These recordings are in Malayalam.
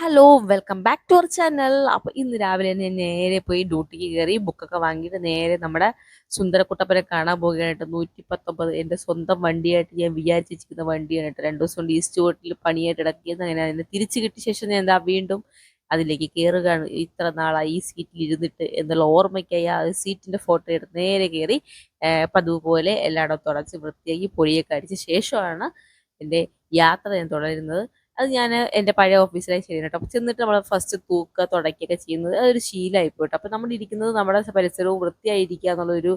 Hello welcome back to our channel. അപ്പോൾ ഇന്ന് രാവിലെ തന്നെ ഞാൻ നേരെ പോയി ഡ്യൂട്ടിക്ക് കയറി ബുക്കൊക്കെ വാങ്ങിയിട്ട് നേരെ നമ്മുടെ സുന്ദരക്കുട്ടപ്പനെ കാണാൻ പോകുകയായിട്ട് 119 എൻ്റെ സ്വന്തം വണ്ടിയായിട്ട് ഞാൻ വിചാരിച്ച് വെച്ചിരിക്കുന്ന വണ്ടിയാണ് കേട്ടോ. 2 ദിവസം കൊണ്ട് ഈസ്റ്റ് കോട്ടിൽ പണിയായിട്ട് കിടക്കിയത്. അങ്ങനെ അതിനെ തിരിച്ച് കിട്ടിയ ശേഷം ഞാൻ എന്താ വീണ്ടും അതിലേക്ക് കയറുകയാണ്. ഇത്ര നാളായി ഈ സീറ്റിൽ ഇരുന്നിട്ട് എന്നുള്ള ഓർമ്മയ്ക്കായി ആ സീറ്റിൻ്റെ ഫോട്ടോ എടുത്ത് നേരെ കയറി പതിവ് പോലെ എല്ലായിടവും തുടച്ച് വൃത്തിയാക്കി പൊടിയൊക്കെ അടിച്ച ശേഷമാണ് എൻ്റെ യാത്ര ഞാൻ തുടരുന്നത്. അത് ഞാൻ എൻ്റെ പഴയ ഓഫീസിലായി ചെയ്യുന്നത് കേട്ടോ. അപ്പോൾ ചെന്നിട്ട് നമ്മൾ ഫസ്റ്റ് തൂക്കുക തുടയ്ക്കുകയൊക്കെ ചെയ്യുന്നത് അതൊരു ശീലമായി പോയിട്ട്. അപ്പോൾ നമ്മൾ ഇരിക്കുന്നത് നമ്മുടെ പരിസരവും വൃത്തിയായിരിക്കുക എന്നുള്ളൊരു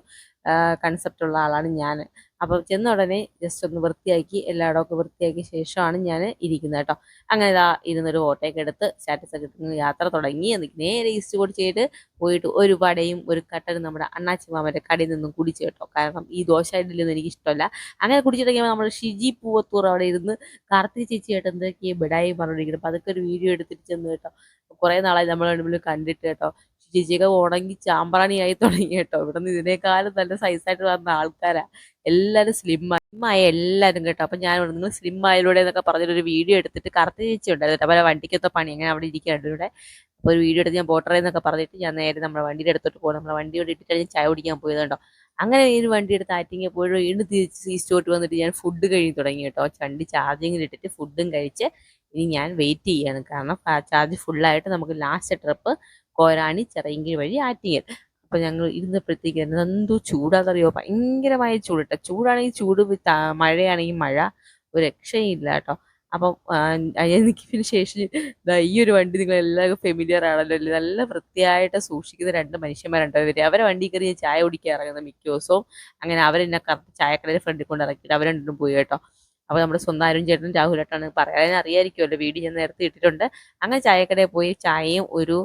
കൺസെപ്റ്റ് ഉള്ള ആളാണ് ഞാൻ. അപ്പോൾ ചെന്ന ഉടനെ ജസ്റ്റ് ഒന്ന് വൃത്തിയാക്കി എല്ലായിടമൊക്കെ വൃത്തിയാക്കിയ ശേഷമാണ് ഞാൻ ഇരിക്കുന്നത് കേട്ടോ. അങ്ങനെ ഇതാ ഇരുന്നൊരു ഓട്ടയൊക്കെ എടുത്ത് സ്റ്റാറ്റസ് ഒക്കെ ഇട്ട് യാത്ര തുടങ്ങി. എന്നിട്ട് നേരെ ഈസ്റ്റ് കോട്ട് ചെയ്ത് പോയിട്ട് ഒരു വടയും ഒരു കട്ടനും നമ്മുടെ അണ്ണാച്ചി മാമൻ്റെ കടയിൽ നിന്നും കുടിച്ചു കേട്ടോ. കാരണം ഈ ദോശ ഇഡ്ഡലിയൊന്നും എനിക്ക് ഇഷ്ടമല്ല. അങ്ങനെ കുടിച്ചിട്ടുണ്ടെങ്കിൽ നമ്മൾ ഷിജി പൂവത്തൂർ അവിടെ ഇരുന്ന് കാർത്തിക ചേച്ചിയായിട്ട് എന്തൊക്കെയോ ബിടായി പറഞ്ഞിരിക്കുന്നത്. അപ്പോൾ അതൊക്കെ ഒരു വീഡിയോ എടുത്തിട്ട് ചെന്ന് കേട്ടോ. കുറേ നാളായി നമ്മൾ മുമ്പിൽ കണ്ടിട്ട് കേട്ടോ. ചേച്ചിയൊക്കെ ഉണങ്ങി ചാമ്പ്രാണിയായി തുടങ്ങി കേട്ടോ. ഇവിടെ നിന്ന് ഇതിനേക്കാളും നല്ല സൈസായിട്ട് വന്ന ആൾക്കാരാ. എല്ലാവരും സ്ലിമ്മായ എല്ലാവരും കേട്ടോ. അപ്പം ഞാൻ നിങ്ങൾ സ്ലിം ആയതിലൂടെ എന്നൊക്കെ പറഞ്ഞിട്ടൊരു വീഡിയോ എടുത്തിട്ട് കറുത്ത ചേച്ചി ഉണ്ടായിരുന്നു. അപ്പോൾ വണ്ടിക്കത്തെ പണി അങ്ങനെ അവിടെ ഇരിക്കുകയാണ് ഇവിടെ. അപ്പോൾ ഒരു വീഡിയോ എടുത്ത് ഞാൻ പോട്ടറേ എന്നൊക്കെ പറഞ്ഞിട്ട് ഞാൻ നേരെ നമ്മുടെ വണ്ടിയുടെ അടുത്തോട്ട് പോകും. നമ്മളെ വണ്ടിയോട് ഇട്ടിട്ട് ഞാൻ ചായ കുടിക്കാൻ പോയത് കേട്ടോ. അങ്ങനെ ഈ ഒരു വണ്ടി എടുത്ത് ആറ്റിങ്ങ പോയി വീണ്ടും തിരിച്ച് ഈസ്റ്റോട്ട് വന്നിട്ട് ഞാൻ ഫുഡ് കഴിഞ്ഞ് തുടങ്ങി കേട്ടോ. വണ്ടി ചാർജിങ്ങിൽ ഇട്ടിട്ട് ഫുഡും കഴിച്ച് ഇനി ഞാൻ വെയിറ്റ് ചെയ്യാണ്. കാരണം ചാർജ് ഫുള്ളായിട്ട് നമുക്ക് ലാസ്റ്റ് ട്രിപ്പ് കോരാണി ചിറയൻകീഴ് വഴി ആറ്റിങ്ങൽ. അപ്പോൾ ഞങ്ങൾ ഇരുന്നപ്പോഴത്തേക്ക് എന്തോ ചൂടാണെന്നറിയോ, ഭയങ്കരമായ ചൂടിട്ട ചൂടാണെങ്കിൽ ചൂട്, മഴയാണെങ്കിൽ മഴ, ഒരു രക്ഷയില്ല കേട്ടോ. അപ്പം എനിക്ക് പിന്നെ ശേഷം ഈ ഒരു വണ്ടി നിങ്ങൾ എല്ലാവർക്കും ഫെമിലിയർ ആണല്ലോ അല്ലേ. നല്ല വൃത്തിയായിട്ട് സൂക്ഷിക്കുന്ന 2 മനുഷ്യന്മാരുണ്ട്. അവരെ വണ്ടി കയറി ഞാൻ ചായ കുടിക്കാൻ ഇറങ്ങുന്ന മിക്ക ദിവസവും. അങ്ങനെ അവരെന്നെ കറക്റ്റ് ചായക്കടയുടെ ഫ്രണ്ടിൽ കൊണ്ട് ഇറക്കിയിട്ട് അവർ രണ്ടും പോയി കേട്ടോ. അപ്പോൾ നമ്മുടെ സ്വന്തം അരുൺ ചേട്ടനും രാഹുലേട്ടാണ്, പറയാൻ അറിയാമായിരിക്കുമല്ലോ, വീഡിയോ ഞാൻ നേരത്തെ ഇട്ടിട്ടുണ്ട്. അങ്ങനെ ചായക്കടയിൽ പോയി ചായയും ഒരു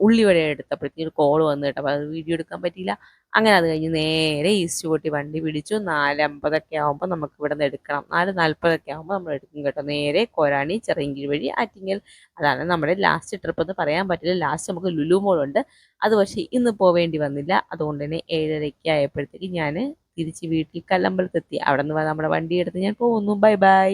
ഉള്ളിവട എടുത്തപ്പോഴത്തേക്ക് ഒരു കോൾ വന്നു കേട്ടോ. അപ്പോൾ അത് വീഡിയോ എടുക്കാൻ പറ്റിയില്ല. അങ്ങനെ അത് കഴിഞ്ഞ് നേരെ ഈസ്റ്റ് കോട്ടി വണ്ടി പിടിച്ചു. 4:50 ആകുമ്പോൾ നമുക്ക് ഇവിടെ നിന്ന് എടുക്കണം. 4:40 ആകുമ്പോൾ നമ്മൾ എടുക്കും കേട്ടോ. നേരെ കൊരാണി ചിറയൻകീഴ് വഴി ആറ്റിങ്ങൽ. അതാണ് നമ്മുടെ ലാസ്റ്റ് ട്രിപ്പ് എന്ന് പറയാൻ പറ്റില്ല. ലാസ്റ്റ് നമുക്ക് ലുലു മോളുണ്ട്. അത് പക്ഷേ ഇന്ന് പോവേണ്ടി വന്നില്ല. അതുകൊണ്ട് തന്നെ 7:30 ആയപ്പോഴത്തേക്ക് ഞാൻ തിരിച്ച് വീട്ടിൽ കല്ലമ്പലത്തെത്തി. അവിടെ നിന്ന് നമ്മുടെ വണ്ടി എടുത്ത് ഞാൻ പോകുന്നു. Bye bye.